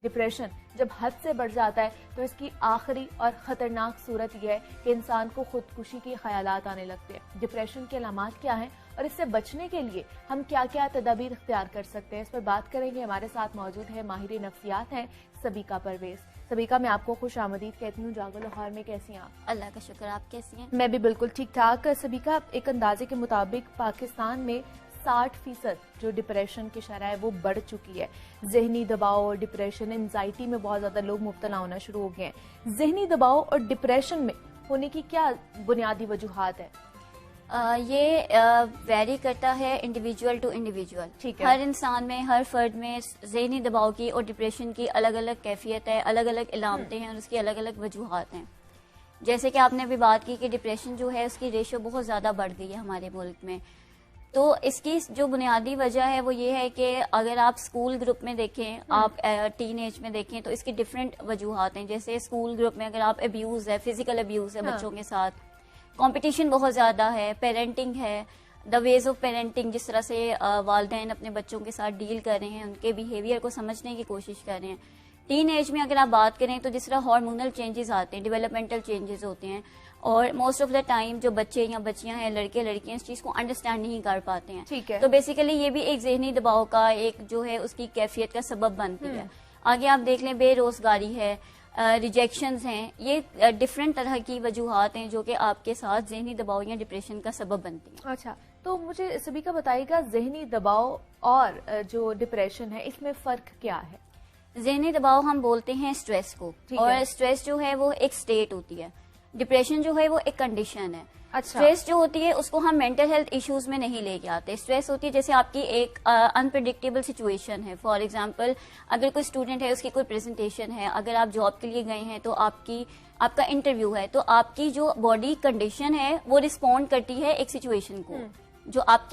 Depression جب حد سے بڑھ جاتا ہے تو اس کی آخری اور خطرناک صورت یہ ہے کہ انسان کو خودکشی کے خیالات آنے لگتے ہیں۔ ڈپریشن کے علامات کیا ہیں اور اس سے بچنے کے لیے ہم کیا کیا تدابیر اختیار کر سکتے ہیں، اس پر بات کریں گے۔ ہمارے ساتھ موجود ہے ماہر نفسیات ہیں سبیکہ پرویز۔ سبیکہ، میں آپ کو خوش آمدید کہتی ہوں۔ جاگو لاہور میں کیسی ہیں آپ؟ اللہ کا شکر، آپ کیسی ہیں؟ میں بھی بالکل ٹھیک ٹھاک۔ سبیکہ، ایک اندازے کے مطابق پاکستان میں 60% جو ڈپریشن کی شرح ہے وہ بڑھ چکی ہے۔ ذہنی دباؤ اور ڈپریشن، انزائٹی میں بہت زیادہ لوگ مبتلا ہونا شروع ہو گئے ہیں۔ ذہنی دباؤ اور ڈپریشن میں ہونے کی کیا بنیادی وجوہات ہیں؟ یہ ویری کرتا ہے انڈیویجول ٹو انڈیویجول۔ ہر انسان میں، ہر فرد میں ذہنی دباؤ کی اور ڈپریشن کی الگ الگ کیفیت ہے، الگ الگ علامتیں ہیں اور اس کی الگ الگ وجوہات ہیں۔ جیسے کہ آپ نے ابھی بات کی کہ ڈپریشن جو ہے اس کی ریشو بہت زیادہ بڑھ گئی ہے ہمارے ملک میں، تو اس کی جو بنیادی وجہ ہے وہ یہ ہے کہ اگر آپ اسکول گروپ میں دیکھیں، آپ ٹین ایج میں دیکھیں تو اس کی ڈفرینٹ وجوہات ہیں۔ جیسے اسکول گروپ میں اگر آپ ابیوز ہے، فزیکل ابیوز ہے بچوں کے ساتھ، کمپٹیشن بہت زیادہ ہے، پیرنٹنگ ہے، دا ویز آف پیرنٹنگ، جس طرح سے والدین اپنے بچوں کے ساتھ ڈیل کر رہے ہیں، ان کے بیہیویئر کو سمجھنے کی کوشش کر رہے ہیں۔ ٹین ایج میں اگر آپ بات کریں تو جس طرح ہارمونل چینجز آتے ہیں، ڈیولپمنٹل چینجز ہوتے ہیں، اور موسٹ آف دا ٹائم جو بچے یا بچیاں ہیں، لڑکے لڑکیاں، اس چیز کو انڈرسٹینڈ نہیں کر پاتے ہیں۔ ٹھیک ہے، تو بیسیکلی یہ بھی ایک ذہنی دباؤ کا ایک جو ہے اس کی کیفیت کا سبب بنتی ہے۔ آگے آپ دیکھ لیں، بے روزگاری ہے، ریجیکشنز ہیں، یہ ڈفرینٹ طرح کی وجوہات ہیں جو کہ آپ کے ساتھ ذہنی دباؤ یا ڈپریشن کا سبب بنتی ہیں۔ اچھا، تو مجھے سبیکہ بتائیے گا، ذہنی دباؤ اور جو ڈپریشن ہے اس میں فرق کیا ہے؟ ذہنی دباؤ ہم بولتے ہیں اسٹریس کو، اور اسٹریس جو ہے وہ ایک اسٹیٹ ہوتی ہے، ڈپریشن جو ہے وہ ایک کنڈیشن ہے۔ اسٹریس جو ہوتی ہے اس کو ہم مینٹل ہیلتھ ایشوز میں نہیں لے کے آتے۔ اسٹریس ہوتی ہے جیسے آپ کی ایک انپریڈکٹیبل سچویشن ہے۔ فار ایگزامپل، اگر کوئی اسٹوڈنٹ ہے، اس کی کوئی پریزنٹیشن ہے، اگر آپ جاب کے لیے گئے ہیں تو آپ کا انٹرویو ہے، تو آپ کی جو باڈی کنڈیشن ہے وہ رسپونڈ کرتی ہے ایک سچویشن کو، جو آپ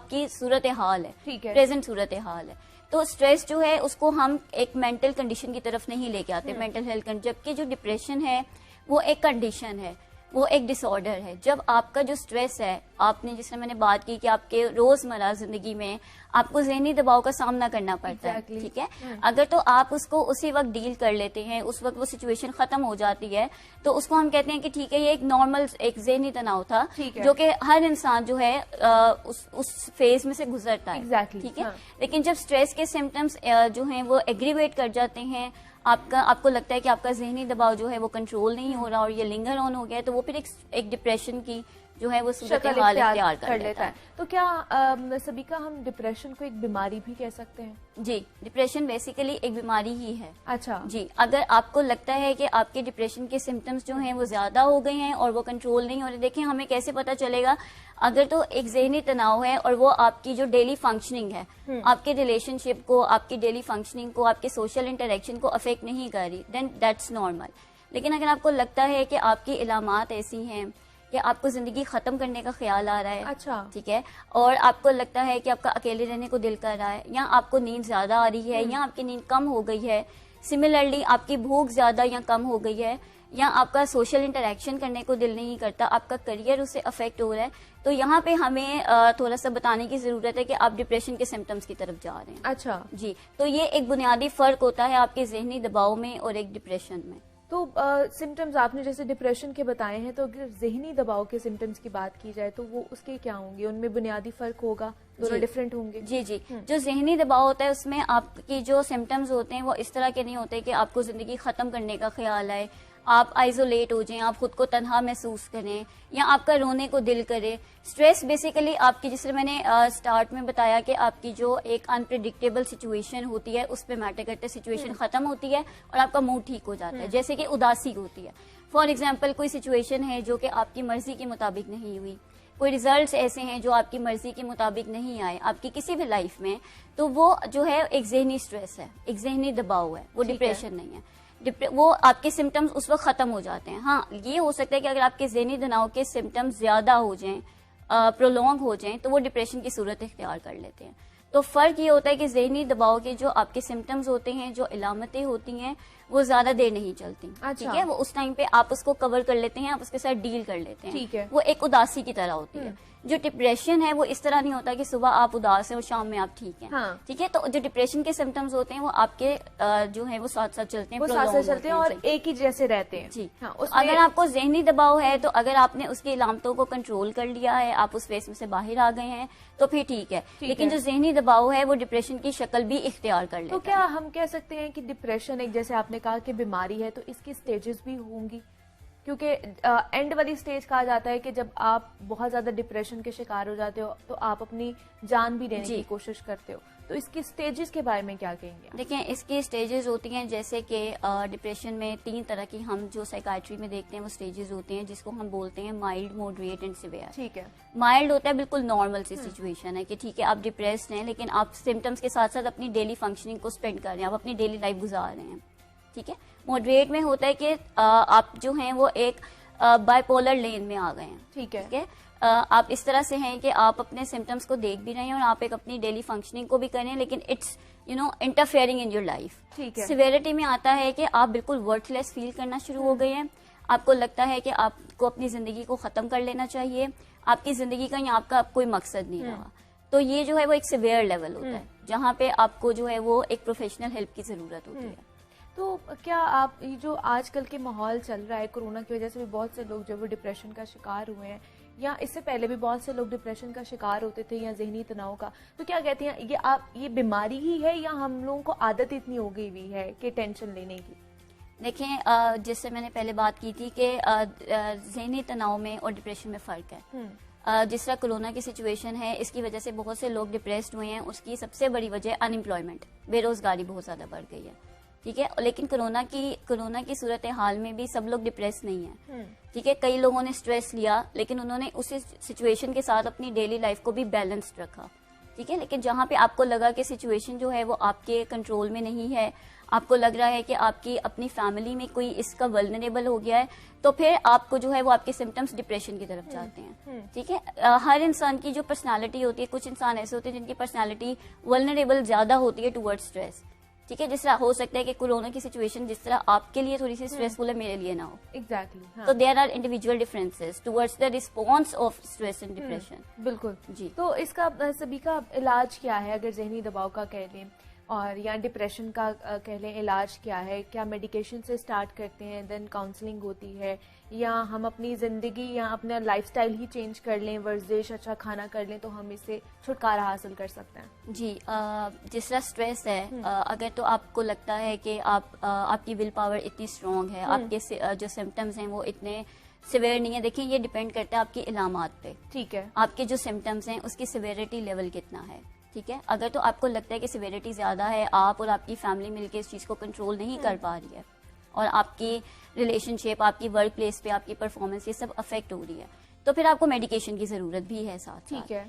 کی صورتحال ہے، پریزنٹ صورتحال ہے۔ تو اسٹریس جو ہے اس کو ہم ایک مینٹل کنڈیشن کی طرف نہیں لے کے آتے، مینٹل ہیلتھ، جبکہ جو ڈپریشن ہے وہ ایک کنڈیشن ہے، وہ ایک ڈس آرڈر ہے۔ جب آپ کا جو اسٹریس ہے، آپ نے جس طرح میں نے بات کی کہ آپ کے روزمرہ زندگی میں آپ کو ذہنی دباؤ کا سامنا کرنا پڑتا ہے، ٹھیک ہے، اگر تو آپ اس کو اسی وقت ڈیل کر لیتے ہیں، اس وقت وہ سچویشن ختم ہو جاتی ہے، تو اس کو ہم کہتے ہیں کہ ٹھیک ہے، یہ ایک نارمل ایک ذہنی تناؤ تھا جو کہ ہر انسان جو ہے اس فیز میں سے گزرتا ہے، ٹھیک ہے۔ لیکن جب اسٹریس کے سمٹمز جو ہیں وہ ایگریویٹ کر جاتے ہیں، آپ کو لگتا ہے کہ آپ کا ذہنی دباؤ جو ہے وہ کنٹرول نہیں ہو رہا اور یہ لنگر آن ہو گیا، تو وہ پھر ایک ڈپریشن کی جو ہے وہ صورتحال اختیار کر لیتا ہے۔ تو کیا سبیکہ ہم ڈپریشن کو ایک بیماری بھی کہہ سکتے ہیں؟ جی، ڈپریشن بیسیکلی ایک بیماری ہی ہے۔ اچھا جی، اگر آپ کو لگتا ہے کہ آپ کے ڈپریشن کے سمٹمز جو ہیں وہ زیادہ ہو گئے ہیں اور وہ کنٹرول نہیں ہو رہے، دیکھیں ہمیں کیسے پتا چلے گا؟ اگر تو ایک ذہنی تناؤ ہے اور وہ آپ کی جو ڈیلی فنکشننگ ہے، آپ کے ریلیشن شپ کو، آپ کی ڈیلی فنکشننگ کو، آپ کے سوشل انٹریکشن کو افیکٹ نہیں کر رہی، دین دیٹس نارمل۔ لیکن اگر آپ کو لگتا ہے کہ آپ کی علامات ایسی ہیں کہ آپ کو زندگی ختم کرنے کا خیال آ رہا ہے، اچھا ٹھیک ہے، اور آپ کو لگتا ہے کہ آپ کا اکیلے رہنے کو دل کر رہا ہے، یا آپ کو نیند زیادہ آ رہی ہے، یا آپ کی نیند کم ہو گئی ہے، سملرلی آپ کی بھوک زیادہ یا کم ہو گئی ہے، یا آپ کا سوشل انٹریکشن کرنے کو دل نہیں کرتا، آپ کا کریئر اس سے افیکٹ ہو رہا ہے، تو یہاں پہ ہمیں تھوڑا سا بتانے کی ضرورت ہے کہ آپ ڈپریشن کے سمٹمز کی طرف جا رہے ہیں۔ اچھا جی، تو یہ ایک بنیادی فرق ہوتا ہے آپ کے ذہنی دباؤ میں اور ایک ڈپریشن میں۔ تو سمٹمز آپ نے جیسے ڈپریشن کے بتائے ہیں، تو اگر ذہنی دباؤ کے سمٹمز کی بات کی جائے تو وہ اس کے کیا ہوں گے؟ ان میں بنیادی فرق ہوگا، دونوں ڈفرینٹ ہوں گے؟ جی، جو ذہنی دباؤ ہوتا ہے اس میں آپ کی جو سمٹمز ہوتے ہیں وہ اس طرح کے نہیں ہوتے کہ آپ کو زندگی ختم کرنے کا خیال آئے، آپ آئزولیٹ ہو جائیں، آپ خود کو تنہا محسوس کریں، یا آپ کا رونے کو دل کرے۔ اسٹریس بیسیکلی آپ کی، جس طرح میں نے اسٹارٹ میں بتایا کہ آپ کی جو ایک انپریڈکٹیبل سچویشن ہوتی ہے اس پہ میٹر کرتے، سچویشن ختم ہوتی ہے اور آپ کا موڈ ٹھیک ہو جاتا ہے، جیسے کہ اداسی ہوتی ہے۔ فار ایگزامپل، کوئی سچویشن ہے جو کہ آپ کی مرضی کے مطابق نہیں ہوئی، کوئی ریزلٹس ایسے ہیں جو آپ کی مرضی کے مطابق نہیں آئے آپ کی کسی بھی لائف میں، تو وہ جو ہے ایک ذہنی اسٹریس ہے، ایک ذہنی دباؤ ہے، وہ ڈپریشن نہیں ہے۔ وہ آپ کے سمٹمز اس وقت ختم ہو جاتے ہیں۔ ہاں، یہ ہو سکتا ہے کہ اگر آپ کے ذہنی تناؤ کے سمٹمز زیادہ ہو جائیں، پرولونگ ہو جائیں، تو وہ ڈپریشن کی صورت اختیار کر لیتے ہیں۔ تو فرق یہ ہوتا ہے کہ ذہنی دباؤ کے جو آپ کے سمٹمز ہوتے ہیں، جو علامتیں ہوتی ہیں، وہ زیادہ دیر نہیں چلتی. ٹھیک ہے, وہ اس ٹائم پہ آپ اس کو کور کر لیتے ہیں, آپ اس کے ساتھ ڈیل کر لیتے ہیں. ٹھیک ہے, وہ ایک اداسی کی طرح ہوتی ہے. جو ڈپریشن ہے وہ اس طرح نہیں ہوتا کہ صبح آپ اداس ہیں اور شام میں آپ ٹھیک ہیں. ٹھیک ہے, تو جو ڈپریشن کے سمٹمز ہوتے ہیں وہ آپ کے جو ہیں وہ ساتھ ساتھ چلتے ہیں, وہ ساتھ ساتھ چلتے ہیں اور ایک ہی جیسے رہتے ہیں. جی, اگر آپ کو ذہنی دباؤ ہے تو اگر آپ نے اس کی علامتوں کو کنٹرول کر لیا ہے, آپ اس فیس میں سے باہر آ گئے ہیں تو پھر ٹھیک ہے. لیکن جو ذہنی دباؤ ہے وہ ڈپریشن کی شکل بھی اختیار کر لیتا ہے. تو کیا ہم کہہ سکتے ہیں کہ ڈپریشن ایک, جیسے آپ نے کہا کہ بیماری ہے, تو اس کی سٹیجز بھی ہوں گی؟ کیونکہ اینڈ والی سٹیج کہا جاتا ہے کہ جب آپ بہت زیادہ ڈپریشن کے شکار ہو جاتے ہو تو آپ اپنی جان بھی لینے کی کوشش کرتے ہو, تو اس کی سٹیجز کے بارے میں کیا کہیں گے؟ دیکھیں, اس کی سٹیجز ہوتی ہیں جیسے کہ ڈپریشن میں 3 طرح کی ہم جو سائیکائٹری میں دیکھتے ہیں وہ سٹیجز ہوتے ہیں, جس کو ہم بولتے ہیں مائلڈ, ماڈریٹ اینڈ سیویئر. ٹھیک ہے, مائلڈ ہوتا ہے بالکل نارمل سی سچویشن ہے کہ ٹھیک ہے آپ ڈپریسڈ ہیں لیکن آپ سمٹمس کے ساتھ ساتھ اپنی ڈیلی فنکشننگ کو اسپینڈ کر رہے ہیں, آپ اپنی ڈیلی لائف گزار رہے ہیں. ٹھیک ہے, ماڈریٹ میں ہوتا ہے کہ آپ جو ہیں وہ ایک بائی پولر لین میں آ گئے ہیں. ٹھیک ہے, آپ اس طرح سے ہیں کہ آپ اپنے سمٹمس کو دیکھ بھی رہے ہیں اور آپ ایک اپنی ڈیلی فنکشننگ کو بھی کر رہے ہیں, لیکن it's interfering in your life. ٹھیک ہے, سیویرٹی میں آتا ہے کہ آپ بالکل ورتھ لیس فیل کرنا شروع ہو گئے ہیں, آپ کو لگتا ہے کہ آپ کو اپنی زندگی کو ختم کر لینا چاہیے, آپ کی زندگی کا یا آپ کا کوئی مقصد نہیں رہا. تو یہ جو ہے وہ ایک سیویئر لیول ہوتا ہے جہاں پہ آپ کو جو ہے وہ ایک پروفیشنل ہیلپ کی ضرورت ہوتی ہے. تو کیا آپ یہ جو آج کل کے ماحول چل رہا ہے, کورونا کی وجہ سے بھی بہت سے لوگ جو وہ ڈپریشن کا شکار ہوئے ہیں, یا اس سے پہلے بھی بہت سے لوگ ڈپریشن کا شکار ہوتے تھے یا ذہنی تناؤ کا, تو کیا کہتے ہیں یہ بیماری ہی ہے یا ہم لوگوں کو عادت اتنی ہو گئی ہوئی ہے کہ ٹینشن لینے کی؟ دیکھیں, جس سے میں نے پہلے بات کی تھی کہ ذہنی تناؤ میں اور ڈپریشن میں فرق ہے. جس طرح کورونا کی سچویشن ہے, اس کی وجہ سے بہت سے لوگ ڈپریسڈ ہوئے ہیں, اس کی سب سے بڑی وجہ ان امپلائمنٹ, بے روزگاری بہت زیادہ بڑھ گئی ہے. ٹھیک ہے, لیکن کورونا کی صورتحال میں بھی سب لوگ ڈپریس نہیں ہیں. ٹھیک ہے, کئی لوگوں نے اسٹریس لیا لیکن انہوں نے اسی سچویشن کے ساتھ اپنی ڈیلی لائف کو بھی بیلنسڈ رکھا. ٹھیک ہے, لیکن جہاں پہ آپ کو لگا کہ سچویشن جو ہے وہ آپ کے کنٹرول میں نہیں ہے, آپ کو لگ رہا ہے کہ آپ کی اپنی فیملی میں کوئی اس کا ولنریبل ہو گیا ہے, تو پھر آپ کو جو ہے وہ آپ کے سمٹمز ڈپریشن کی طرف جاتے ہیں. ٹھیک ہے, ہر انسان کی جو پرسنالٹی ہوتی ہے, کچھ انسان ایسے ہوتے ہیں جن کی پرسنالٹی ولنریبل زیادہ ہوتی ہے ٹورڈ اسٹریس. ٹھیک ہے, جس طرح ہو سکتا ہے کہ کورونا کی سچویشن جس طرح آپ کے لیے تھوڑی سی اسٹریسفل ہے, میرے لیے نہ ہو. ایگزیکٹلی. تو there are individual differences towards the response of stress and depression. بالکل جی. تو اس کا سبھی کا علاج کیا ہے, اگر ذہنی دباؤ کا کہہ لیں اور یا ڈپریشن کا کہہ لیں, علاج کیا ہے؟ کیا میڈیکیشن سے اسٹارٹ کرتے ہیں, دین کاؤنسلنگ ہوتی ہے, یا ہم اپنی زندگی یا اپنا لائف سٹائل ہی چینج کر لیں, ورزش, اچھا کھانا کر لیں تو ہم اس سے چھٹکارا حاصل کر سکتے ہیں؟ جی, جس طرح اسٹریس ہے, اگر تو آپ کو لگتا ہے کہ آپ کی ول پاور اتنی اسٹرانگ ہے, آپ کے جو سمٹمز ہیں وہ اتنے سیویئر نہیں ہے. دیکھیں, یہ ڈیپینڈ کرتا ہے آپ کی علامات پہ. ٹھیک ہے, آپ کے جو سمٹمز ہیں اس کی سیویرٹی لیول کتنا ہے. ٹھیک ہے, اگر تو آپ کو لگتا ہے کہ سیویرٹی زیادہ ہے, آپ اور آپ کی فیملی مل کے اس چیز کو کنٹرول نہیں کر پا رہی ہے, اور آپ کی ریلیشن شپ, آپ کی ورک پلیس پہ آپ کی پرفارمنس یہ سب افیکٹ ہو رہی ہے, تو پھر آپ کو میڈیکیشن کی ضرورت بھی ہے ساتھ. ٹھیک ہے,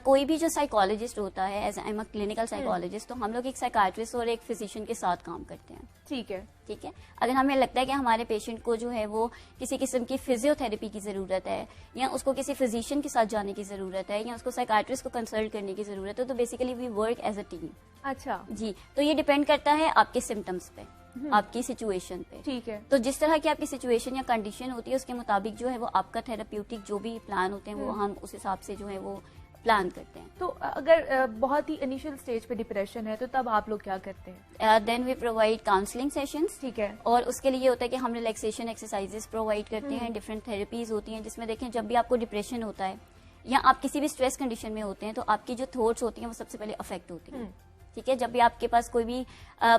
کوئی بھی جو سائیکالوجسٹ ہوتا ہے, as I'm a clinical psychologist, تو ہم لوگ ایک سائیکاٹرسٹ اور ایک فزیشین کے ساتھ کام کرتے ہیں. ٹھیک ہے, ٹھیک ہے, اگر ہمیں لگتا ہے کہ ہمارے پیشنٹ کو جو ہے وہ کسی قسم کی فزیو تھراپی کی ضرورت ہے, یا اس کو کسی فزیشین کے ساتھ جانے کی ضرورت ہے, یا اس کو سائیکاٹرسٹ کو کنسلٹ کرنے کی ضرورت ہے, تو basically we work as a team. اچھا جی, تو یہ ڈیپینڈ کرتا ہے آپ کے سمٹمس پہ, آپ کی سچویشن پہ. ٹھیک ہے, تو جس طرح کی آپ کی سچویشن یا کنڈیشن ہوتی ہے اس کے مطابق جو ہے وہ آپ کا تھراپیوٹک جو بھی پلان ہوتے ہیں وہ ہم اس حساب سے جو ہے وہ پلان کرتے ہیں. تو اگر بہت ہی انیشل سٹیج پہ ڈپریشن ہے تو تب آپ لوگ کیا کرتے ہیں؟ دین وی پرووائڈ کاؤنسلنگ سیشنز. ٹھیک ہے, اور اس کے لیے ہوتا ہے کہ ہم ریلیکسیشن ایکسرسائزز پرووائڈ کرتے ہیں, ڈفرینٹ تھراپیز ہوتی ہیں, جس میں دیکھیں جب بھی آپ کو ڈپریشن ہوتا ہے یا آپ کسی بھی اسٹریس کنڈیشن میں ہوتے ہیں تو آپ کی جو تھاٹس ہوتی ہیں وہ سب سے پہلے افیکٹ ہوتی ہیں. ٹھیک ہے, جب بھی آپ کے پاس کوئی بھی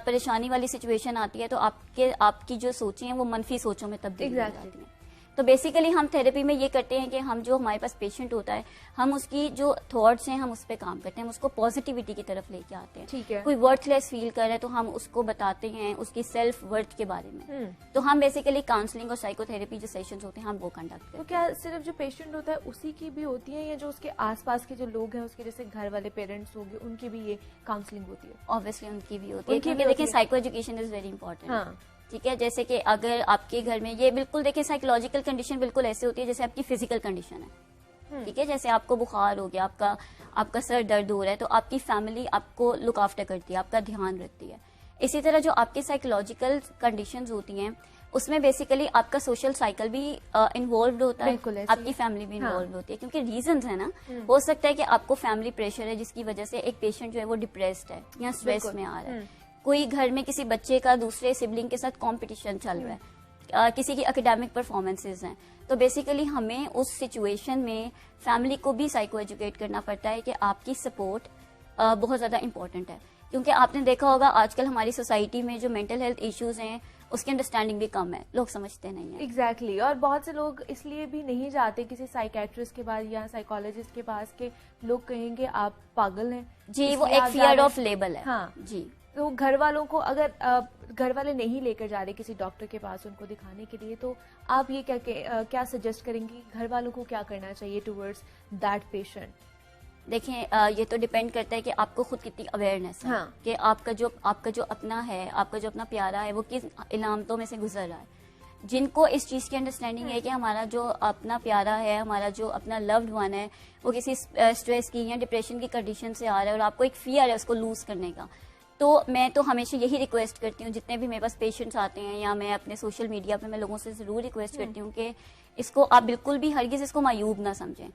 پریشانی والی سچویشن آتی ہے تو آپ کی جو سوچیں ہیں وہ منفی سوچوں میں تبدیل ہو جاتی ہیں. تو بیسیکلی ہم تھراپی میں یہ کرتے ہیں کہ ہم جو ہمارے پاس پیشنٹ ہوتا ہے ہم اس کی جو تھاٹس ہیں ہم اس پہ کام کرتے ہیں, ہم اس کو پازیٹیوٹی کی طرف لے کے آتے ہیں. ٹھیک ہے, کوئی ورتھ لیس فیل کر رہا ہے تو ہم اس کو بتاتے ہیں اس کی سیلف ورتھ کے بارے میں. تو ہم بیسیکلی کاؤنسلنگ اور سائیکو تھراپی جو سیشنز ہوتے ہیں ہم وہ کنڈکٹ کرتے ہیں. تو کیا صرف جو پیشنٹ ہوتا ہے اسی کی بھی ہوتی ہے, یا جو اس کے آس پاس کے جو لوگ ہیں اس کے جیسے گھر والے پیرنٹس ہوں گے ان کی بھی یہ کاؤنسلنگ ہوتی ہے؟ Obviously ان کی بھی ہوتی ہے, کیونکہ دیکھیں psycho education is very important. ہاں, ٹھیک ہے, جیسے کہ اگر آپ کے گھر میں یہ بالکل دیکھیں سائیکولوجیکل کنڈیشن بالکل ایسے ہوتی ہے جیسے آپ کی فزیکل کنڈیشن ہے. ٹھیک ہے, جیسے آپ کو بخار ہو گیا, آپ کا سر درد ہو رہا ہے, تو آپ کی فیملی آپ کو لک آفٹر کرتی ہے, آپ کا دھیان رکھتی ہے. اسی طرح جو آپ کے سائیکولوجیکل کنڈیشنز ہوتی ہیں اس میں بیسیکلی آپ کا سوشل سائیکل بھی انوالوڈ ہوتا ہے, آپ کی فیملی بھی انوالوڈ ہوتی ہے, کیونکہ ریزنز ہیں نا. ہو سکتا ہے کہ آپ کو فیملی پریشر ہے جس کی وجہ سے ایک پیشنٹ جو ہے وہ ڈپریسڈ ہے یا اسٹریس میں آ رہا ہے, کوئی گھر میں کسی بچے کا دوسرے سبلنگ کے ساتھ کمپٹیشن چل رہا ہے, کسی کی اکیڈیمک پرفارمنسز ہیں. تو بیسیکلی ہمیں اس سچویشن میں فیملی کو بھی سائیکو ایجوکیٹ کرنا پڑتا ہے کہ آپ کی سپورٹ بہت زیادہ امپورٹنٹ ہے, کیونکہ آپ نے دیکھا ہوگا آج کل ہماری سوسائٹی میں جو مینٹل ہیلتھ ایشوز ہیں اس کی انڈرسٹینڈنگ بھی کم ہے, لوگ سمجھتے نہیں ہیں. ایگزیکٹلی اور بہت سے لوگ اس لیے بھی نہیں جاتے کسی سائیکیٹرسٹ کے پاس یا سائیکالوجسٹ کے پاس کہ لوگ کہیں گے آپ پاگل ہیں. جی, وہ ایک فیئر آف لیبل ہے. ہاں جی, تو گھر والوں کو اگر گھر والے نہیں لے کر جا رہے کسی ڈاکٹر کے پاس ان کو دکھانے کے لیے, تو آپ یہ کیا سجیسٹ کریں گی گھر والوں کو کیا کرنا چاہیے ٹورڈز دیٹ پیشنٹ؟ دیکھیں یہ تو ڈیپینڈ کرتا ہے کہ آپ کو خود کتنی اویئرنیس ہے کہ آپ کا جو اپنا ہے, آپ کا جو اپنا پیارا ہے وہ کس علامتوں میں سے گزر رہا ہے. جن کو اس چیز کی انڈرسٹینڈنگ ہے کہ ہمارا جو اپنا پیارا ہے, ہمارا جو اپنا لوڈ ون ہے وہ کسی اسٹریس کی یا ڈپریشن کی کنڈیشن سے آ رہا ہے اور آپ کو ایک فیئر ہے اس کو لوز کرنے کا, تو میں تو ہمیشہ یہی ریکویسٹ کرتی ہوں جتنے بھی میرے پاس پیشنٹس آتے ہیں یا میں اپنے سوشل میڈیا پہ میں لوگوں سے ضرور ریکویسٹ کرتی ہوں کہ اس کو آپ بالکل بھی ہرگز اس کو معیوب نہ سمجھیں.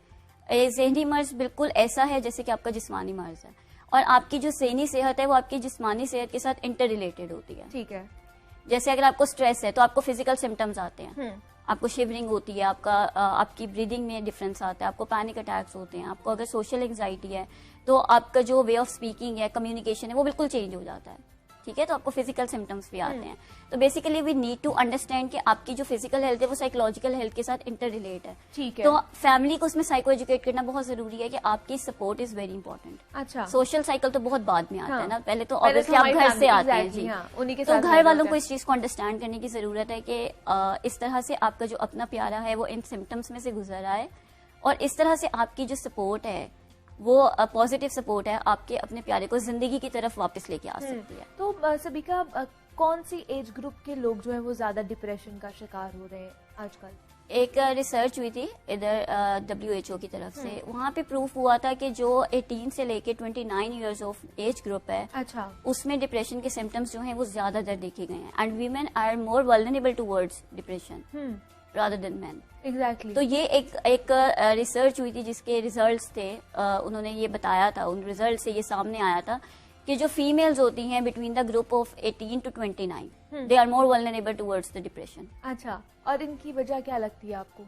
ذہنی مرض بالکل ایسا ہے جیسے کہ آپ کا جسمانی مرض ہے, اور آپ کی جو ذہنی صحت ہے وہ آپ کی جسمانی صحت کے ساتھ انٹر ریلیٹڈ ہوتی ہے. ٹھیک ہے, جیسے اگر آپ کو اسٹریس ہے تو آپ کو فزیکل سمٹمز آتے ہیں, آپ کو شیورنگ ہوتی ہے, آپ کی بریدنگ میں ڈفرینس آتا ہے, آپ کو پینک اٹیکس ہوتے ہیں, آپ کو اگر سوشل اینگزائٹی ہے تو آپ کا جو وے آف اسپیکنگ ہے, کمیونیکیشن ہے, وہ بالکل چینج ہو جاتا ہے. ٹھیک ہے, تو آپ کو فزیکل سمٹمس بھی آتے ہیں. تو basically we need to understand کہ آپ کی جو فزیکل ہیلتھ ہے وہ سائیکولوجیکل ہیلتھ کے ساتھ انٹر ریلیٹ ہے. ٹھیک ہے, تو فیملی کو اس میں سائیکو ایجوکیٹ کرنا بہت ضروری ہے کہ آپ کی سپورٹ از ویری امپورٹنٹ. اچھا, سوشل سائیکل تو بہت بعد میں آتا ہے نا, پہلے تو obviously آپ گھر سے آتے ہیں. جی, تو گھر والوں کو اس چیز کو انڈرسٹینڈ کرنے کی ضرورت ہے کہ اس طرح سے آپ کا جو اپنا پیارا ہے وہ ان سمٹمس میں سے گزر رہا ہے, اور اس طرح سے آپ کی جو سپورٹ ہے وہ پازیٹیو سپورٹ ہے, آپ کے اپنے پیارے کو زندگی کی طرف واپس لے کے آ سکتی ہے. تو سبیکا کون سی ایج گروپ کے لوگ جو ہیں وہ زیادہ ڈپریشن کا شکار ہو رہے ہیں آج کل؟ ایک ریسرچ ہوئی تھی ادھر WHO کی طرف سے, وہاں پہ پروف ہوا تھا کہ جو 18 سے لے کے 29 ایئرز آف ایج گروپ ہے, اچھا, اس میں ڈپریشن کے سمٹمس جو ہیں وہ زیادہ در دیکھے گئے ہیں, and women are more vulnerable towards depression rather than men. Exactly. تو یہ ایک ریسرچ ہوئی تھی جس کے ریزلٹس تھے, انہوں نے یہ بتایا تھا, ان ریزلٹ سے یہ سامنے آیا تھا کہ جو فیمیلز ہوتی ہیں between the group of 18 to 29 they are more vulnerable towards the depression. اچھا, اور ان کی وجہ کیا لگتی ہے آپ کو؟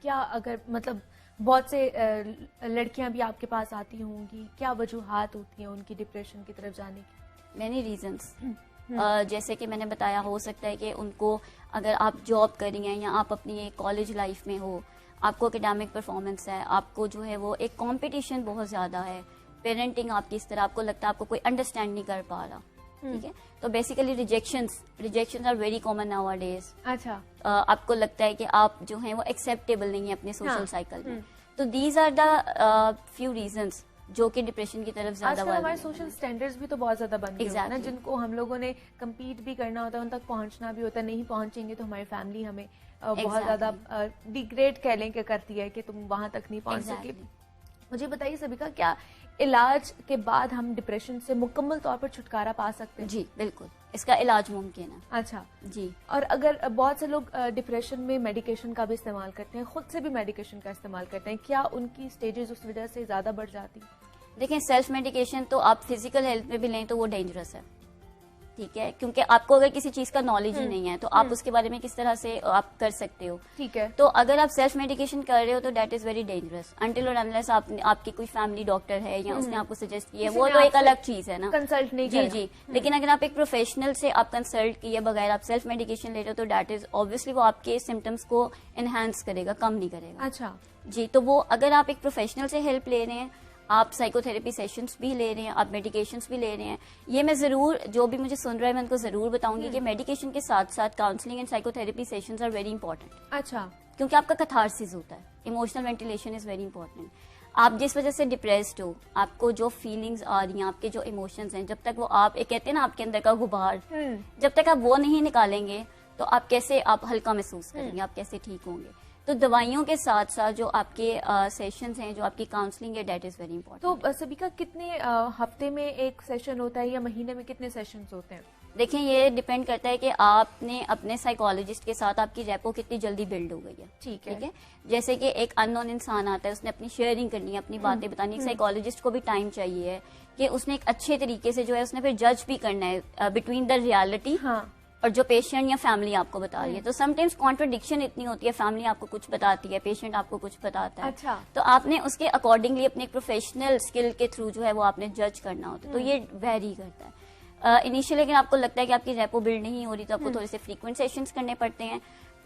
کیا اگر مطلب بہت سے لڑکیاں بھی آپ کے پاس آتی ہوں گی, کیا وجوہات ہوتی ہیں ان کی ڈپریشن کی طرف جانے کی؟ Many reasons. جیسے کہ میں نے بتایا, ہو سکتا ہے کہ ان کو اگر آپ جاب کر رہی ہیں یا آپ اپنی کالج لائف میں ہو, آپ کو اکیڈیمک پرفارمنس ہے, آپ کو جو ہے وہ ایک کمپٹیشن بہت زیادہ ہے, پیرنٹنگ آپ کی اس طرح, آپ کو لگتا ہے آپ کو کوئی انڈرسٹینڈ نہیں کر پا رہا. ٹھیک ہے, تو basically rejections are very common nowadays. اچھا, آپ کو لگتا ہے کہ آپ جو ہیں وہ ایکسیپٹیبل نہیں ہیں اپنے سوشل سائیکل میں. تو these are the few reasons جو کہ ڈپریشن کی طرف زیادہ آج کل ہمارے سوشل سٹینڈرڈز بھی تو بہت زیادہ بن گئے ہیں نا, جن کو ہم لوگوں نے کمپیٹ بھی کرنا ہوتا ہے, ان تک پہنچنا بھی ہوتا ہے. نہیں پہنچیں گے تو ہماری فیملی ہمیں بہت زیادہ ڈیگریڈ کہہ لیں کہ کرتی ہے کہ تم وہاں تک نہیں پہنچ سکے. مجھے بتائیے سبیکا, کیا علاج کے بعد ہم ڈپریشن سے مکمل طور پر چھٹکارا پا سکتے ہیں؟ جی بالکل, اس کا علاج ممکن ہے. اچھا جی, اور اگر بہت سے لوگ ڈپریشن میں میڈیکیشن کا بھی استعمال کرتے ہیں, خود سے بھی میڈیکیشن کا استعمال کرتے ہیں, کیا ان کی سٹیجز اس وجہ سے زیادہ بڑھ جاتی؟ دیکھیں, سیلف میڈیکیشن تو آپ فزیکل ہیلتھ میں بھی لیں تو وہ ڈینجرس ہے. ٹھیک ہے, کیونکہ آپ کو اگر کسی چیز کا نالج ہی نہیں ہے تو آپ اس کے بارے میں کس طرح سے آپ کر سکتے ہو. ٹھیک ہے, تو اگر آپ سیلف میڈیکیشن کر رہے ہو تو that is very dangerous until اور انلیس آپ کی کوئی فیملی ڈاکٹر ہے یا اس نے آپ کو سجیسٹ کیا ہے, وہ تو ایک الگ چیز ہے نا, کنسلٹ نہیں. جی جی, لیکن اگر آپ ایک پروفیشنل سے آپ کنسلٹ کیے بغیر آپ سیلف میڈیکیشن لے رہے ہو تو دیٹ از obviously وہ آپ کے سمٹمس کو انہینس کرے گا, کم نہیں کرے گا. اچھا جی, تو وہ اگر آپ ایک پروفیشنل سے ہیلپ لے رہے ہیں, آپ سائیکو تھراپی سیشنز بھی لے رہے ہیں, آپ میڈیکیشنز بھی لے رہے ہیں, یہ میں ضرور, جو بھی مجھے سن رہا ہے میں ان کو ضرور بتاؤں گی کہ میڈیکیشن کے ساتھ ساتھ counselling and psychotherapy sessions are very important. اچھا, کیونکہ آپ کا کتھارسس ہوتا ہے, emotional ventilation is very important. آپ جس وجہ سے ڈپریسڈ ہو, آپ کو جو فیلنگز آ رہی ہیں, آپ کے جو ایموشنز ہیں, جب تک وہ آپ ایک کہتے ہیں نا آپ کے اندر کا غبار, جب تک آپ وہ نہیں نکالیں گے تو آپ کیسے آپ ہلکا محسوس کریں گے, آپ کیسے ٹھیک ہوں گے. تو دوائیوں کے ساتھ ساتھ جو آپ کے سیشنز ہیں, جو آپ کی کاؤنسلنگ ہے, دیٹ از ویری امپورٹنٹ. تو سبیکا, کتنے ہفتے میں ایک سیشن ہوتا ہے یا مہینے میں کتنے سیشنز ہوتے ہیں؟ دیکھیں یہ ڈیپینڈ کرتا ہے کہ آپ نے اپنے سائیکالوجسٹ کے ساتھ آپ کی ریپو کتنی جلدی بلڈ ہو گئی ہے. ٹھیک ہے. جیسے کہ ایک ان نون انسان آتا ہے, اس نے اپنی شیئرنگ کرنی ہے, اپنی باتیں بتانی. ایک سائیکالوجسٹ کو بھی ٹائم چاہیے ہے کہ اس نے ایک اچھے طریقے سے جو ہے اس نے پھر جج بھی کرنا ہے بٹوین دا ریالٹی اور جو پیشنٹ یا فیملی آپ کو بتا رہی ہے. تو سم ٹائمز کانٹرڈکشن اتنی ہوتی ہے, فیملی آپ کو کچھ بتاتی ہے, پیشنٹ آپ کو کچھ بتاتا ہے. اچھا. تو آپ نے اس کے اکارڈنگلی اپنے پروفیشنل اسکل کے تھرو جو ہے وہ آپ نے جج کرنا ہوتا ہے. تو یہ ویری کرتا ہے. انیشیلی اگر آپ کو لگتا ہے کہ آپ کی ریپو بلڈ نہیں ہو رہی تو آپ کو تھوڑے سے فریکوینٹ سیشنز کرنے پڑتے ہیں.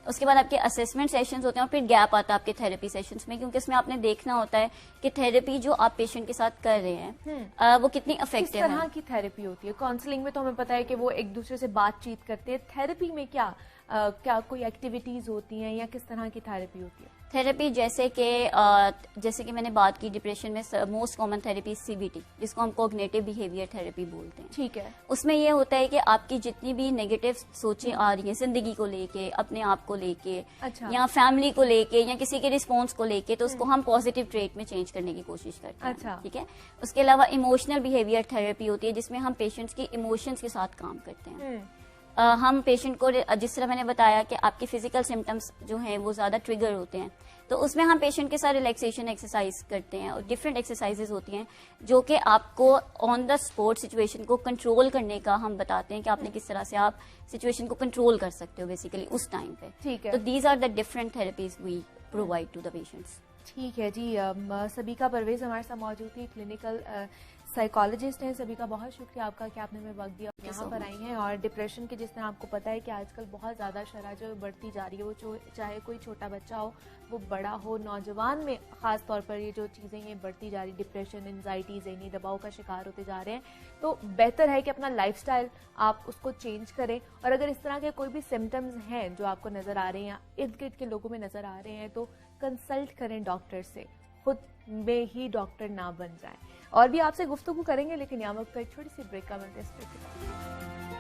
اس کے بعد آپ کے اسسمنٹ سیشنز ہوتے ہیں اور پھر گیپ آتا ہے آپ کے تھراپی سیشنز میں, کیونکہ اس میں آپ نے دیکھنا ہوتا ہے کہ تھراپی جو آپ پیشنٹ کے ساتھ کر رہے ہیں وہ کتنی افیکٹو ہے. کس طرح کی تھراپی ہوتی ہے؟ کاؤنسلنگ میں تو ہمیں پتا ہے کہ وہ ایک دوسرے سے بات چیت کرتے ہیں, تھراپی میں کیا کوئی ایکٹیویٹیز ہوتی ہیں یا کس طرح کی تھراپی ہوتی ہے؟ تھراپی جیسے کہ میں نے بات کی ڈپریشن میں موسٹ کامن تھراپی CBT, جس کو ہم کوگنیٹو بیہیویئر تھراپی بولتے ہیں. ٹھیک ہے. اس میں یہ ہوتا ہے کہ آپ کی جتنی بھی نیگیٹو سوچیں آ رہی ہیں زندگی کو لے کے, اپنے آپ کو لے کے, یا فیملی کو لے کے, یا کسی کے رسپانس کو لے کے, تو اس کو ہم پازیٹیو ٹریٹ میں چینج کرنے کی کوشش کرتے ہیں. ٹھیک ہے. اس کے علاوہ ایموشنل بیہیویئر تھراپی ہوتی ہے, جس میں ہم پیشنٹس کی ایموشنس کے ساتھ کام کرتے ہیں. ہم پیشنٹ کو, جس طرح میں نے بتایا کہ آپ کی فزیکل سمٹمس جو ہیں وہ زیادہ ٹریگر ہوتے ہیں, تو اس میں ہم پیشنٹ کے ساتھ ریلیکسیشن ایکسرسائز کرتے ہیں, اور ڈفرینٹ ایکسرسائزز ہوتی ہیں جو کہ آپ کو آن دا اسپوٹ سچویشن کو کنٹرول کرنے کا ہم بتاتے ہیں کہ آپ نے کس طرح سے آپ سچویشن کو کنٹرول کر سکتے ہو بیسیکلی اس ٹائم پہ. ٹھیک ہے. تو these are the different therapies we provide to the patients. ٹھیک ہے جی. سبیکا پرویز ہمارے ساتھ موجود تھی, کلینکل سائیکالوجسٹ ہیں. سبھی کا بہت شکریہ آپ کا کہ آپ نے ہمیں وقت دیا, یہاں پر آئی ہیں. اور ڈپریشن کے جس طرح آپ کو پتا ہے کہ آج کل بہت زیادہ شرح جو بڑھتی جا رہی ہے, وہ چاہے کوئی چھوٹا بچہ ہو, وہ بڑا ہو, نوجوان میں خاص طور پر یہ جو چیزیں یہ بڑھتی جا رہی, ڈپریشن, انزائٹی, ذہنی دباؤ کا شکار ہوتے جا رہے ہیں. تو بہتر ہے کہ اپنا لائف سٹائل آپ اس کو چینج کریں, اور اگر اس طرح کے کوئی بھی سمٹمز ہیں جو آپ کو نظر آ رہے ہیں یا ارد گرد کے لوگوں میں نظر آ رہے ہیں, تو کنسلٹ کریں ڈاکٹر سے, خود میں ہی ڈاکٹر نہ بن جائیں. اور بھی آپ سے گفتگو کریں گے, لیکن یہاں وقت ایک چھوٹی سی بریک کا ملتے ہیں.